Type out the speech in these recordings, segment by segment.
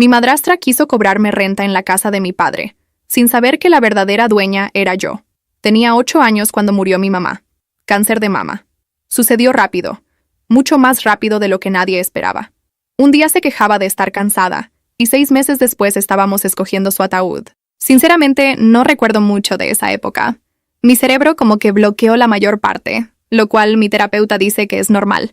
Mi madrastra quiso cobrarme renta en la casa de mi padre, sin saber que la verdadera dueña era yo. Tenía 8 años cuando murió mi mamá. Cáncer de mama. Sucedió rápido, mucho más rápido de lo que nadie esperaba. Un día se quejaba de estar cansada, y 6 meses después estábamos escogiendo su ataúd. Sinceramente, no recuerdo mucho de esa época. Mi cerebro como que bloqueó la mayor parte, lo cual mi terapeuta dice que es normal.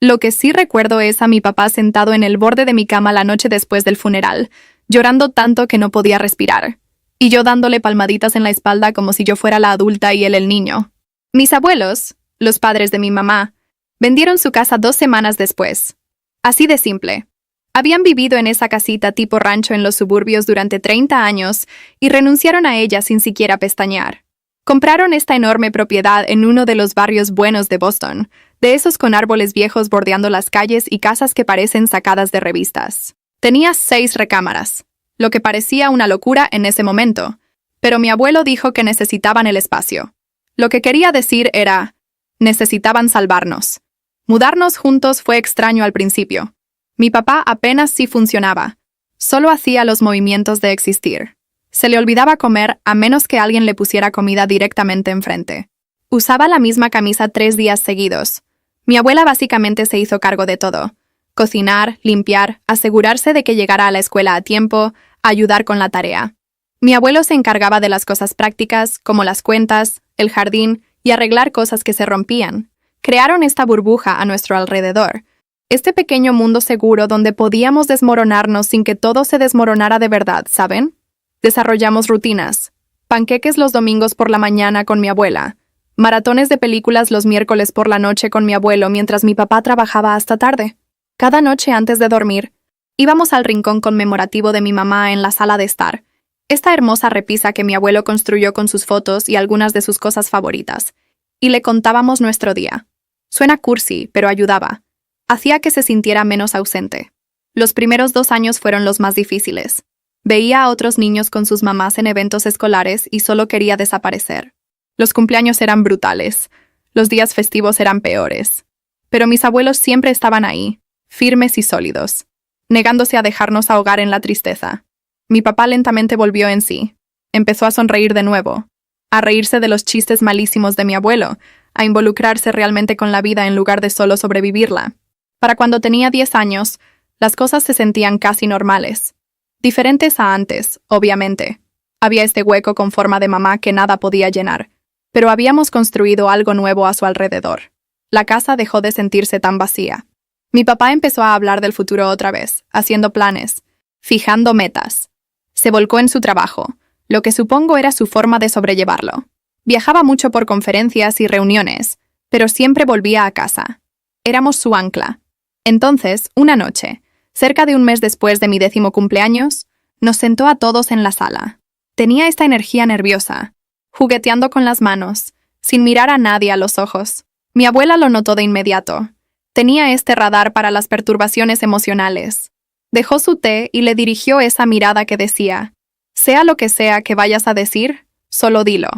Lo que sí recuerdo es a mi papá sentado en el borde de mi cama la noche después del funeral, llorando tanto que no podía respirar, y yo dándole palmaditas en la espalda como si yo fuera la adulta y él el niño. Mis abuelos, los padres de mi mamá, vendieron su casa 2 semanas después. Así de simple. Habían vivido en esa casita tipo rancho en los suburbios durante 30 años y renunciaron a ella sin siquiera pestañear. Compraron esta enorme propiedad en uno de los barrios buenos de Boston, de esos con árboles viejos bordeando las calles y casas que parecen sacadas de revistas. Tenía 6 recámaras, lo que parecía una locura en ese momento, pero mi abuelo dijo que necesitaban el espacio. Lo que quería decir era, necesitaban salvarnos. Mudarnos juntos fue extraño al principio. Mi papá apenas sí funcionaba, solo hacía los movimientos de existir. Se le olvidaba comer a menos que alguien le pusiera comida directamente enfrente. Usaba la misma camisa 3 días seguidos. Mi abuela básicamente se hizo cargo de todo. Cocinar, limpiar, asegurarse de que llegara a la escuela a tiempo, ayudar con la tarea. Mi abuelo se encargaba de las cosas prácticas, como las cuentas, el jardín y arreglar cosas que se rompían. Crearon esta burbuja a nuestro alrededor. Este pequeño mundo seguro donde podíamos desmoronarnos sin que todo se desmoronara de verdad, ¿saben? Desarrollamos rutinas. Panqueques los domingos por la mañana con mi abuela. Maratones de películas los miércoles por la noche con mi abuelo mientras mi papá trabajaba hasta tarde. Cada noche antes de dormir, íbamos al rincón conmemorativo de mi mamá en la sala de estar. Esta hermosa repisa que mi abuelo construyó con sus fotos y algunas de sus cosas favoritas. Y le contábamos nuestro día. Suena cursi, pero ayudaba. Hacía que se sintiera menos ausente. Los primeros 2 años fueron los más difíciles. Veía a otros niños con sus mamás en eventos escolares y solo quería desaparecer. Los cumpleaños eran brutales. Los días festivos eran peores. Pero mis abuelos siempre estaban ahí, firmes y sólidos, negándose a dejarnos ahogar en la tristeza. Mi papá lentamente volvió en sí. Empezó a sonreír de nuevo, a reírse de los chistes malísimos de mi abuelo, a involucrarse realmente con la vida en lugar de solo sobrevivirla. Para cuando tenía 10 años, las cosas se sentían casi normales. Diferentes a antes, obviamente. Había este hueco con forma de mamá que nada podía llenar, pero habíamos construido algo nuevo a su alrededor. La casa dejó de sentirse tan vacía. Mi papá empezó a hablar del futuro otra vez, haciendo planes, fijando metas. Se volcó en su trabajo, lo que supongo era su forma de sobrellevarlo. Viajaba mucho por conferencias y reuniones, pero siempre volvía a casa. Éramos su ancla. Entonces, una noche, cerca de un mes después de mi 10º cumpleaños, nos sentó a todos en la sala. Tenía esta energía nerviosa, jugueteando con las manos, sin mirar a nadie a los ojos. Mi abuela lo notó de inmediato. Tenía este radar para las perturbaciones emocionales. Dejó su té y le dirigió esa mirada que decía, sea lo que sea que vayas a decir, solo dilo.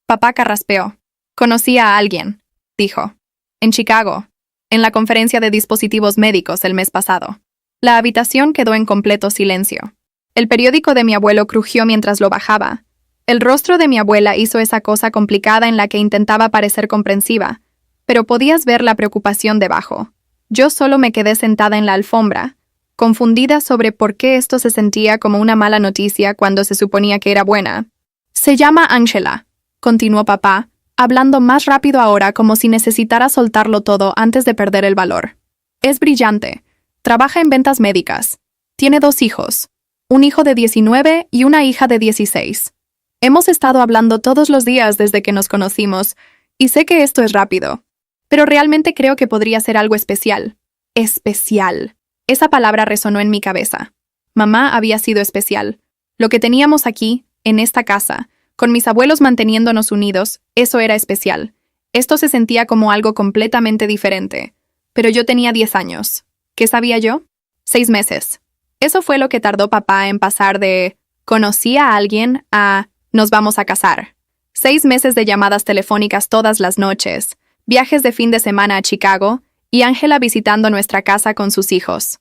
Papá carraspeó. Conocí a alguien, dijo. En Chicago, en la conferencia de dispositivos médicos el mes pasado. La habitación quedó en completo silencio. El periódico de mi abuelo crujió mientras lo bajaba. El rostro de mi abuela hizo esa cosa complicada en la que intentaba parecer comprensiva, pero podías ver la preocupación debajo. Yo solo me quedé sentada en la alfombra, confundida sobre por qué esto se sentía como una mala noticia cuando se suponía que era buena. Se llama Angela, continuó papá, hablando más rápido ahora como si necesitara soltarlo todo antes de perder el valor. Es brillante. Trabaja en ventas médicas. Tiene 2 hijos. Un hijo de 19 y una hija de 16. Hemos estado hablando todos los días desde que nos conocimos, y sé que esto es rápido. Pero realmente creo que podría ser algo especial. Especial. Esa palabra resonó en mi cabeza. Mamá había sido especial. Lo que teníamos aquí, en esta casa, con mis abuelos manteniéndonos unidos, eso era especial. Esto se sentía como algo completamente diferente. Pero yo tenía 10 años. ¿Qué sabía yo? 6 meses. Eso fue lo que tardó papá en pasar de conocí a alguien a nos vamos a casar. 6 meses de llamadas telefónicas todas las noches, viajes de fin de semana a Chicago y Ángela visitando nuestra casa con sus hijos.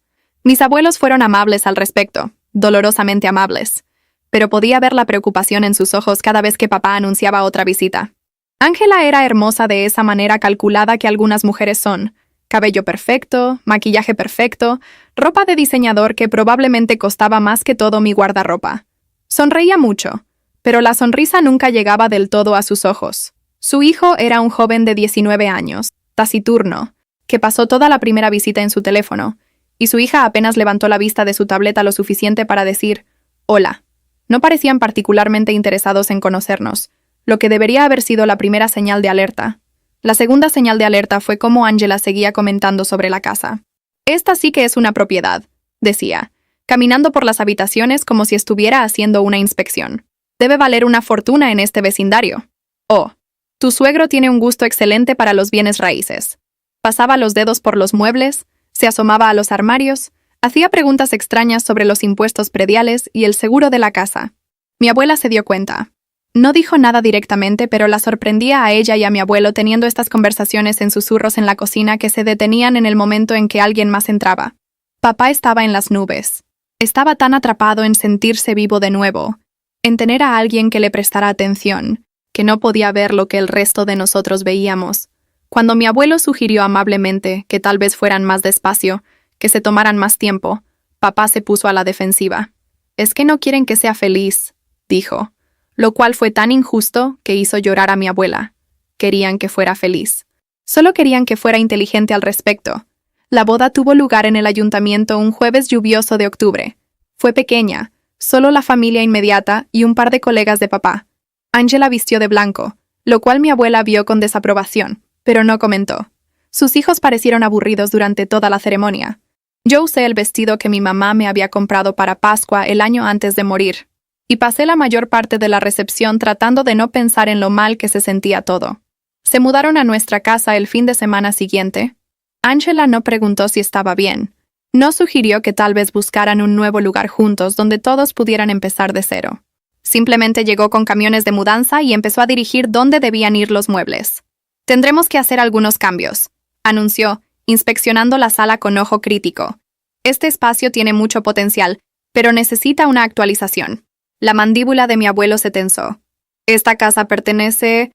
Mis abuelos fueron amables al respecto, dolorosamente amables, pero podía ver la preocupación en sus ojos cada vez que papá anunciaba otra visita. Ángela era hermosa de esa manera calculada que algunas mujeres son: cabello perfecto, maquillaje perfecto, ropa de diseñador que probablemente costaba más que todo mi guardarropa. Sonreía mucho, pero la sonrisa nunca llegaba del todo a sus ojos. Su hijo era un joven de 19 años, taciturno, que pasó toda la primera visita en su teléfono, y su hija apenas levantó la vista de su tableta lo suficiente para decir «Hola». No parecían particularmente interesados en conocernos, lo que debería haber sido la primera señal de alerta. La segunda señal de alerta fue cómo Ángela seguía comentando sobre la casa. «Esta sí que es una propiedad», decía, caminando por las habitaciones como si estuviera haciendo una inspección. «Debe valer una fortuna en este vecindario. Oh, tu suegro tiene un gusto excelente para los bienes raíces». Pasaba los dedos por los muebles, se asomaba a los armarios, hacía preguntas extrañas sobre los impuestos prediales y el seguro de la casa. Mi abuela se dio cuenta. No dijo nada directamente, pero la sorprendía a ella y a mi abuelo teniendo estas conversaciones en susurros en la cocina que se detenían en el momento en que alguien más entraba. Papá estaba en las nubes. Estaba tan atrapado en sentirse vivo de nuevo, en tener a alguien que le prestara atención, que no podía ver lo que el resto de nosotros veíamos. Cuando mi abuelo sugirió amablemente que tal vez fueran más despacio, que se tomaran más tiempo, papá se puso a la defensiva. «Es que no quieren que sea feliz», dijo, lo cual fue tan injusto que hizo llorar a mi abuela. Querían que fuera feliz. Solo querían que fuera inteligente al respecto. La boda tuvo lugar en el ayuntamiento un jueves lluvioso de octubre. Fue pequeña, solo la familia inmediata y un par de colegas de papá. Ángela vistió de blanco, lo cual mi abuela vio con desaprobación, pero no comentó. Sus hijos parecieron aburridos durante toda la ceremonia. Yo usé el vestido que mi mamá me había comprado para Pascua el año antes de morir, y pasé la mayor parte de la recepción tratando de no pensar en lo mal que se sentía todo. Se mudaron a nuestra casa el fin de semana siguiente. Ángela no preguntó si estaba bien. No sugirió que tal vez buscaran un nuevo lugar juntos donde todos pudieran empezar de cero. Simplemente llegó con camiones de mudanza y empezó a dirigir dónde debían ir los muebles. «Tendremos que hacer algunos cambios», anunció, inspeccionando la sala con ojo crítico. «Este espacio tiene mucho potencial, pero necesita una actualización». La mandíbula de mi abuelo se tensó. «Esta casa pertenece...»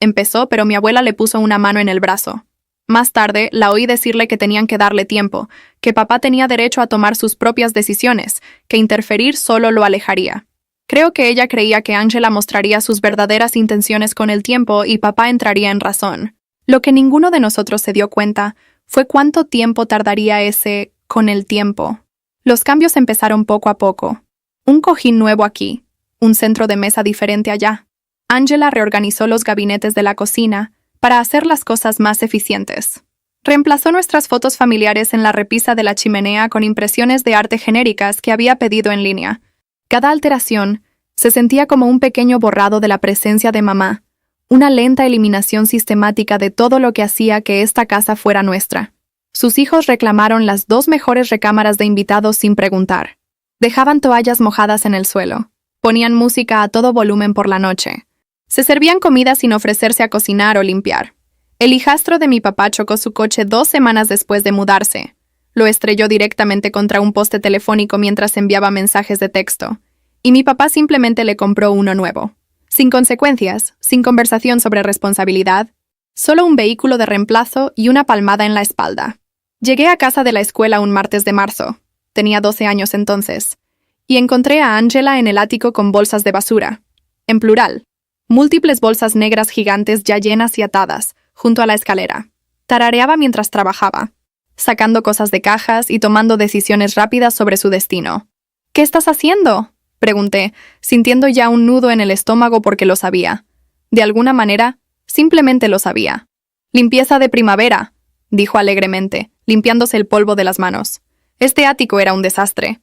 empezó, pero mi abuela le puso una mano en el brazo. Más tarde, la oí decirle que tenían que darle tiempo, que papá tenía derecho a tomar sus propias decisiones, que interferir solo lo alejaría. Creo que ella creía que Ángela mostraría sus verdaderas intenciones con el tiempo y papá entraría en razón. Lo que ninguno de nosotros se dio cuenta fue cuánto tiempo tardaría ese «con el tiempo». Los cambios empezaron poco a poco. Un cojín nuevo aquí, un centro de mesa diferente allá. Ángela reorganizó los gabinetes de la cocina para hacer las cosas más eficientes. Reemplazó nuestras fotos familiares en la repisa de la chimenea con impresiones de arte genéricas que había pedido en línea. Cada alteración se sentía como un pequeño borrado de la presencia de mamá, una lenta eliminación sistemática de todo lo que hacía que esta casa fuera nuestra. Sus hijos reclamaron las 2 mejores recámaras de invitados sin preguntar. Dejaban toallas mojadas en el suelo. Ponían música a todo volumen por la noche. Se servían comida sin ofrecerse a cocinar o limpiar. El hijastro de mi papá chocó su coche 2 semanas después de mudarse. Lo estrelló directamente contra un poste telefónico mientras enviaba mensajes de texto, y mi papá simplemente le compró uno nuevo. Sin consecuencias, sin conversación sobre responsabilidad, solo un vehículo de reemplazo y una palmada en la espalda. Llegué a casa de la escuela un martes de marzo, tenía 12 años entonces, y encontré a Ángela en el ático con bolsas de basura, en plural, múltiples bolsas negras gigantes ya llenas y atadas, junto a la escalera. Tarareaba mientras trabajaba, sacando cosas de cajas y tomando decisiones rápidas sobre su destino. «¿Qué estás haciendo?», pregunté, sintiendo ya un nudo en el estómago porque lo sabía. De alguna manera, simplemente lo sabía. «Limpieza de primavera», dijo alegremente, limpiándose el polvo de las manos. Este ático era un desastre.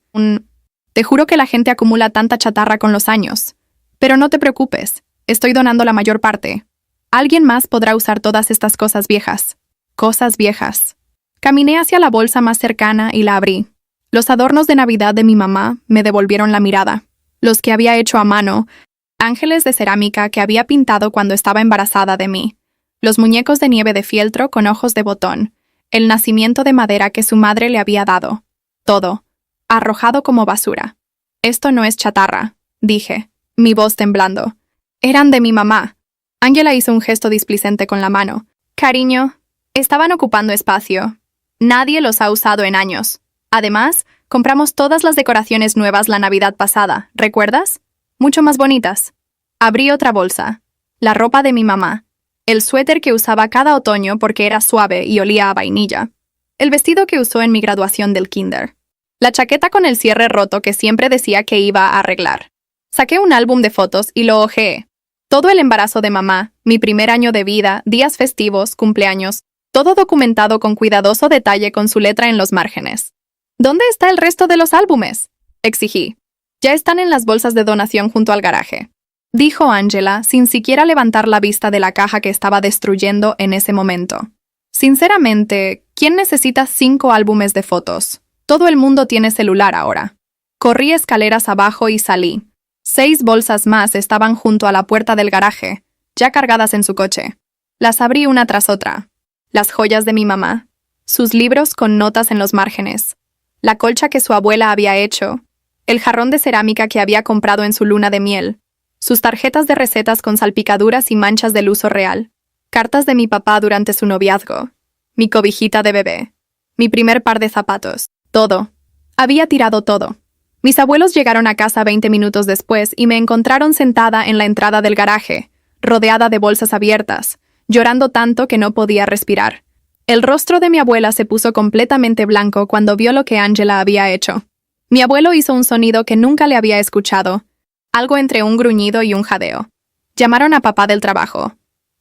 Te juro que la gente acumula tanta chatarra con los años. Pero no te preocupes, estoy donando la mayor parte. Alguien más podrá usar todas estas cosas viejas. Cosas viejas. Caminé hacia la bolsa más cercana y la abrí. Los adornos de Navidad de mi mamá me devolvieron la mirada. Los que había hecho a mano, ángeles de cerámica que había pintado cuando estaba embarazada de mí, los muñecos de nieve de fieltro con ojos de botón, el nacimiento de madera que su madre le había dado. Todo. Arrojado como basura. Esto no es chatarra, dije, mi voz temblando. Eran de mi mamá. Angela hizo un gesto displicente con la mano. Cariño, estaban ocupando espacio. Nadie los ha usado en años. Además, compramos todas las decoraciones nuevas la Navidad pasada, ¿recuerdas? Mucho más bonitas. Abrí otra bolsa. La ropa de mi mamá. El suéter que usaba cada otoño porque era suave y olía a vainilla. El vestido que usó en mi graduación del kinder. La chaqueta con el cierre roto que siempre decía que iba a arreglar. Saqué un álbum de fotos y lo hojeé. Todo el embarazo de mamá, mi primer año de vida, días festivos, cumpleaños, todo documentado con cuidadoso detalle con su letra en los márgenes. ¿Dónde está el resto de los álbumes?, exigí. Ya están en las bolsas de donación junto al garaje, dijo Angela, sin siquiera levantar la vista de la caja que estaba destruyendo en ese momento. Sinceramente, ¿quién necesita 5 álbumes de fotos? Todo el mundo tiene celular ahora. Corrí escaleras abajo y salí. 6 bolsas más estaban junto a la puerta del garaje, ya cargadas en su coche. Las abrí una tras otra. Las joyas de mi mamá, sus libros con notas en los márgenes, la colcha que su abuela había hecho, el jarrón de cerámica que había comprado en su luna de miel, sus tarjetas de recetas con salpicaduras y manchas del uso real, cartas de mi papá durante su noviazgo, mi cobijita de bebé, mi primer par de zapatos, todo. Había tirado todo. Mis abuelos llegaron a casa 20 minutos después y me encontraron sentada en la entrada del garaje, rodeada de bolsas abiertas, llorando tanto que no podía respirar. El rostro de mi abuela se puso completamente blanco cuando vio lo que Angela había hecho. Mi abuelo hizo un sonido que nunca le había escuchado, algo entre un gruñido y un jadeo. Llamaron a papá del trabajo.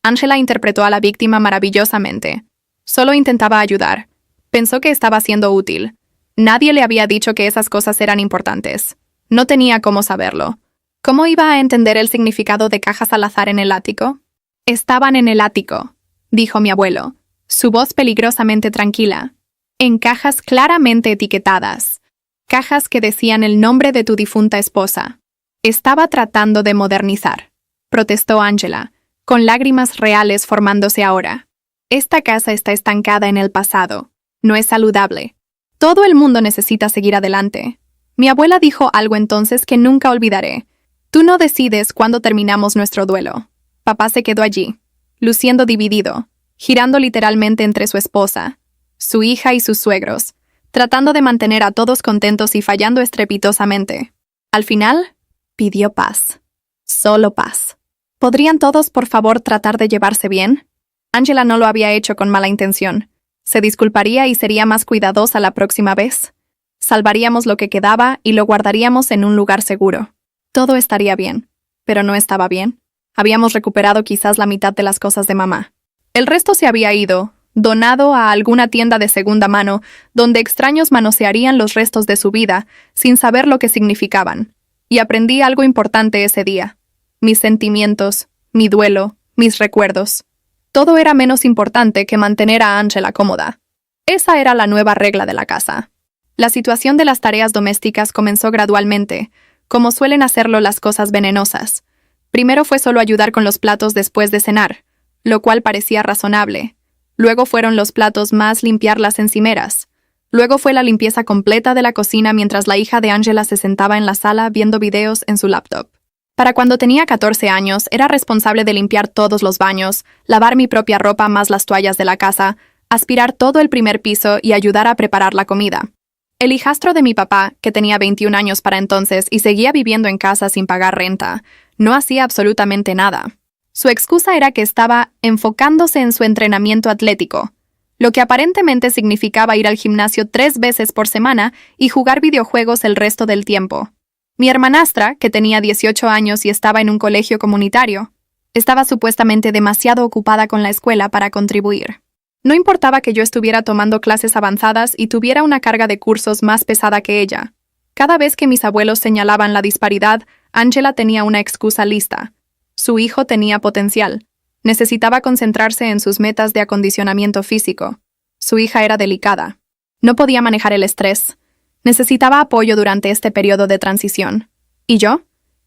Angela interpretó a la víctima maravillosamente. Solo intentaba ayudar. Pensó que estaba siendo útil. Nadie le había dicho que esas cosas eran importantes. No tenía cómo saberlo. ¿Cómo iba a entender el significado de cajas al azar en el ático? Estaban en el ático, dijo mi abuelo, su voz peligrosamente tranquila. En cajas claramente etiquetadas. Cajas que decían el nombre de tu difunta esposa. Estaba tratando de modernizar, protestó Angela, con lágrimas reales formándose ahora. Esta casa está estancada en el pasado. No es saludable. Todo el mundo necesita seguir adelante. Mi abuela dijo algo entonces que nunca olvidaré. Tú no decides cuándo terminamos nuestro duelo. Papá se quedó allí, luciendo dividido, girando literalmente entre su esposa, su hija y sus suegros, tratando de mantener a todos contentos y fallando estrepitosamente. Al final, pidió paz. Solo paz. ¿Podrían todos, por favor, tratar de llevarse bien? Angela no lo había hecho con mala intención. Se disculparía y sería más cuidadosa la próxima vez. Salvaríamos lo que quedaba y lo guardaríamos en un lugar seguro. Todo estaría bien, pero no estaba bien. Habíamos recuperado quizás la mitad de las cosas de mamá. El resto se había ido, donado a alguna tienda de segunda mano, donde extraños manosearían los restos de su vida, sin saber lo que significaban. Y aprendí algo importante ese día. Mis sentimientos, mi duelo, mis recuerdos. Todo era menos importante que mantener a Angela cómoda. Esa era la nueva regla de la casa. La situación de las tareas domésticas comenzó gradualmente, como suelen hacerlo las cosas venenosas. Primero fue solo ayudar con los platos después de cenar, lo cual parecía razonable. Luego fueron los platos más limpiar las encimeras. Luego fue la limpieza completa de la cocina mientras la hija de Angela se sentaba en la sala viendo videos en su laptop. Para cuando tenía 14 años, era responsable de limpiar todos los baños, lavar mi propia ropa más las toallas de la casa, aspirar todo el primer piso y ayudar a preparar la comida. El hijastro de mi papá, que tenía 21 años para entonces y seguía viviendo en casa sin pagar renta, no hacía absolutamente nada. Su excusa era que estaba enfocándose en su entrenamiento atlético, lo que aparentemente significaba ir al gimnasio 3 veces por semana y jugar videojuegos el resto del tiempo. Mi hermanastra, que tenía 18 años y estaba en un colegio comunitario, estaba supuestamente demasiado ocupada con la escuela para contribuir. No importaba que yo estuviera tomando clases avanzadas y tuviera una carga de cursos más pesada que ella. Cada vez que mis abuelos señalaban la disparidad, Angela tenía una excusa lista. Su hijo tenía potencial. Necesitaba concentrarse en sus metas de acondicionamiento físico. Su hija era delicada. No podía manejar el estrés. Necesitaba apoyo durante este periodo de transición. ¿Y yo?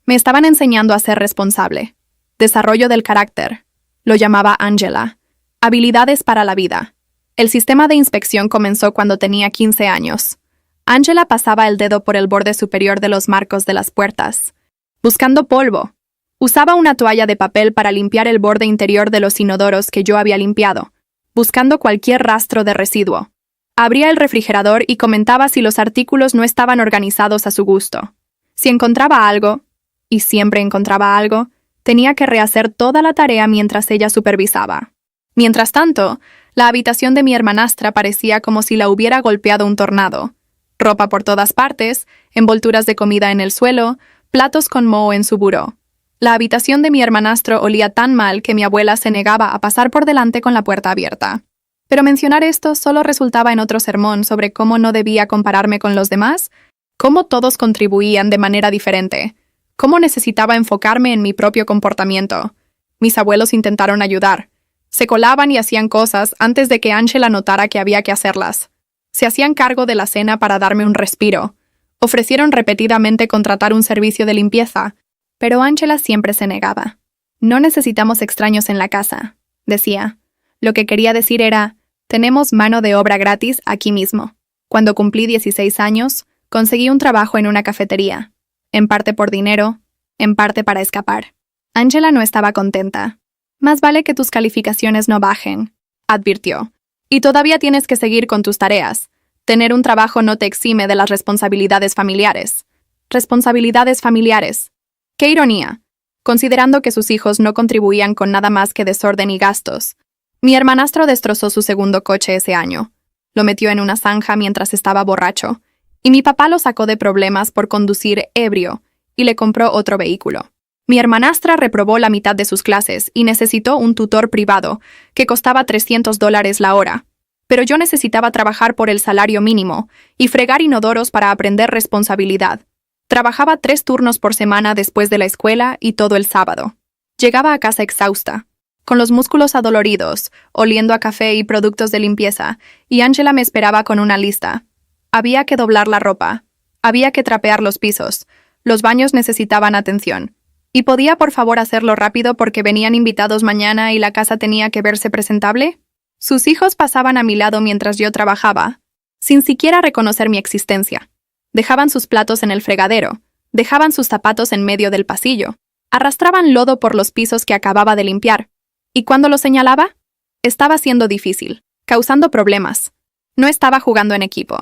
Me estaban enseñando a ser responsable. Desarrollo del carácter. Lo llamaba Angela. Habilidades para la vida. El sistema de inspección comenzó cuando tenía 15 años. Angela pasaba el dedo por el borde superior de los marcos de las puertas, buscando polvo. Usaba una toalla de papel para limpiar el borde interior de los inodoros que yo había limpiado, buscando cualquier rastro de residuo. Abría el refrigerador y comentaba si los artículos no estaban organizados a su gusto. Si encontraba algo, y siempre encontraba algo, tenía que rehacer toda la tarea mientras ella supervisaba. Mientras tanto, la habitación de mi hermanastra parecía como si la hubiera golpeado un tornado. Ropa por todas partes, envolturas de comida en el suelo, platos con moho en su buró. La habitación de mi hermanastro olía tan mal que mi abuela se negaba a pasar por delante con la puerta abierta. Pero mencionar esto solo resultaba en otro sermón sobre cómo no debía compararme con los demás, cómo todos contribuían de manera diferente, cómo necesitaba enfocarme en mi propio comportamiento. Mis abuelos intentaron ayudar. Se colaban y hacían cosas antes de que Angela notara que había que hacerlas. Se hacían cargo de la cena para darme un respiro. Ofrecieron repetidamente contratar un servicio de limpieza, pero Angela siempre se negaba. No necesitamos extraños en la casa, decía. Lo que quería decir era, tenemos mano de obra gratis aquí mismo. Cuando cumplí 16 años, conseguí un trabajo en una cafetería, en parte por dinero, en parte para escapar. Angela no estaba contenta. Más vale que tus calificaciones no bajen, advirtió. Y todavía tienes que seguir con tus tareas. Tener un trabajo no te exime de las responsabilidades familiares. Responsabilidades familiares. ¡Qué ironía! Considerando que sus hijos no contribuían con nada más que desorden y gastos. Mi hermanastro destrozó su segundo coche ese año. Lo metió en una zanja mientras estaba borracho, y mi papá lo sacó de problemas por conducir ebrio, y le compró otro vehículo. Mi hermanastra reprobó la mitad de sus clases y necesitó un tutor privado, que costaba $300 la hora. Pero yo necesitaba trabajar por el salario mínimo y fregar inodoros para aprender responsabilidad. Trabajaba 3 turnos por semana después de la escuela y todo el sábado. Llegaba a casa exhausta, con los músculos adoloridos, oliendo a café y productos de limpieza, y Angela me esperaba con una lista. Había que doblar la ropa, había que trapear los pisos, los baños necesitaban atención. ¿Y podía por favor hacerlo rápido porque venían invitados mañana y la casa tenía que verse presentable? Sus hijos pasaban a mi lado mientras yo trabajaba, sin siquiera reconocer mi existencia. Dejaban sus platos en el fregadero, dejaban sus zapatos en medio del pasillo, arrastraban lodo por los pisos que acababa de limpiar. ¿Y cuando lo señalaba? Estaba siendo difícil, causando problemas. No estaba jugando en equipo.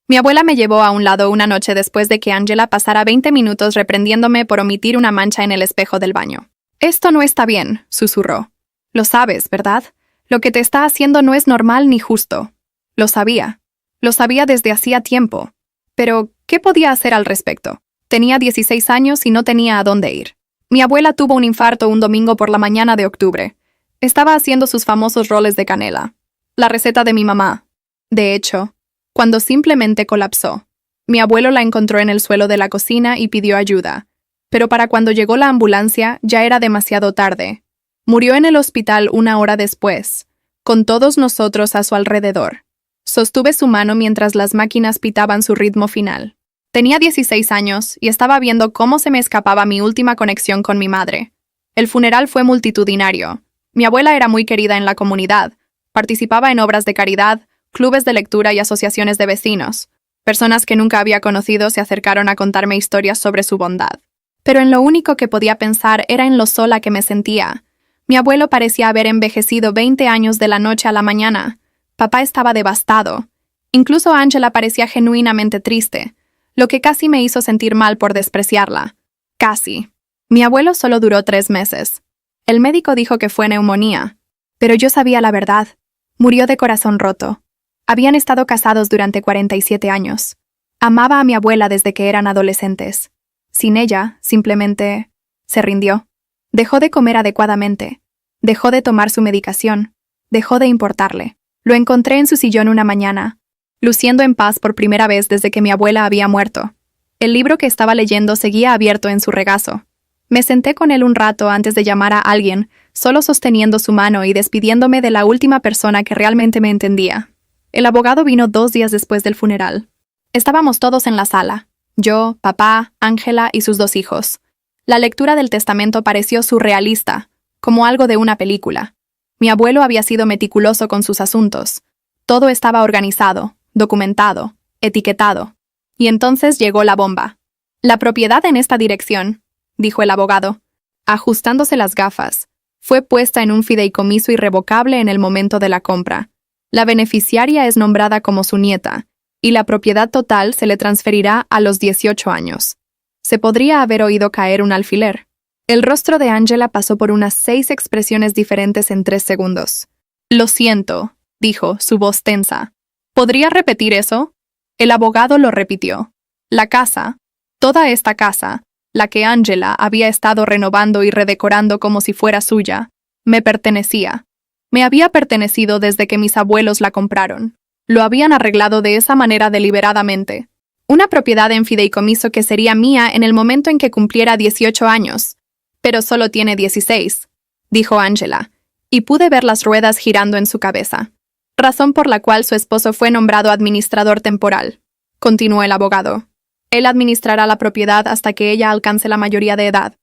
Mi abuela me llevó a un lado una noche después de que Angela pasara 20 minutos reprendiéndome por omitir una mancha en el espejo del baño. «Esto no está bien», susurró. «Lo sabes, ¿verdad? Lo que te está haciendo no es normal ni justo». Lo sabía. Lo sabía desde hacía tiempo. Pero, ¿qué podía hacer al respecto? Tenía 16 años y no tenía a dónde ir. Mi abuela tuvo un infarto un domingo por la mañana de octubre. Estaba haciendo sus famosos roles de canela. La receta de mi mamá. De hecho, cuando simplemente colapsó, mi abuelo la encontró en el suelo de la cocina y pidió ayuda. Pero para cuando llegó la ambulancia ya era demasiado tarde. Murió en el hospital 1 hora después, con todos nosotros a su alrededor. Sostuve su mano mientras las máquinas pitaban su ritmo final. Tenía 16 años y estaba viendo cómo se me escapaba mi última conexión con mi madre. El funeral fue multitudinario. Mi abuela era muy querida en la comunidad. Participaba en obras de caridad, clubes de lectura y asociaciones de vecinos. Personas que nunca había conocido se acercaron a contarme historias sobre su bondad. Pero en lo único que podía pensar era en lo sola que me sentía. Mi abuelo parecía haber envejecido 20 años de la noche a la mañana. Papá estaba devastado. Incluso Angela parecía genuinamente triste, lo que casi me hizo sentir mal por despreciarla. Casi. Mi abuelo solo duró 3 meses. El médico dijo que fue neumonía, pero yo sabía la verdad. Murió de corazón roto. Habían estado casados durante 47 años. Amaba a mi abuela desde que eran adolescentes. Sin ella, simplemente, se rindió. Dejó de comer adecuadamente. Dejó de tomar su medicación. Dejó de importarle. Lo encontré en su sillón una mañana, luciendo en paz por primera vez desde que mi abuela había muerto. El libro que estaba leyendo seguía abierto en su regazo. Me senté con él un rato antes de llamar a alguien, solo sosteniendo su mano y despidiéndome de la última persona que realmente me entendía. El abogado vino 2 días después del funeral. Estábamos todos en la sala. Yo, papá, Angela y sus 2 hijos. La lectura del testamento pareció surrealista, como algo de una película. Mi abuelo había sido meticuloso con sus asuntos. Todo estaba organizado, documentado, etiquetado. Y entonces llegó la bomba. La propiedad en esta dirección, dijo el abogado, ajustándose las gafas, fue puesta en un fideicomiso irrevocable en el momento de la compra. La beneficiaria es nombrada como su nieta, y la propiedad total se le transferirá a los 18 años. Se podría haber oído caer un alfiler. El rostro de Angela pasó por unas 6 expresiones diferentes en 3 segundos. Lo siento, dijo, su voz tensa. ¿Podría repetir eso? El abogado lo repitió. La casa, toda esta casa, la que Angela había estado renovando y redecorando como si fuera suya, me pertenecía. Me había pertenecido desde que mis abuelos la compraron. Lo habían arreglado de esa manera deliberadamente. Una propiedad en fideicomiso que sería mía en el momento en que cumpliera 18 años. Pero solo tiene 16, dijo Angela, y pude ver las ruedas girando en su cabeza. Razón por la cual su esposo fue nombrado administrador temporal, continuó el abogado. Él administrará la propiedad hasta que ella alcance la mayoría de edad.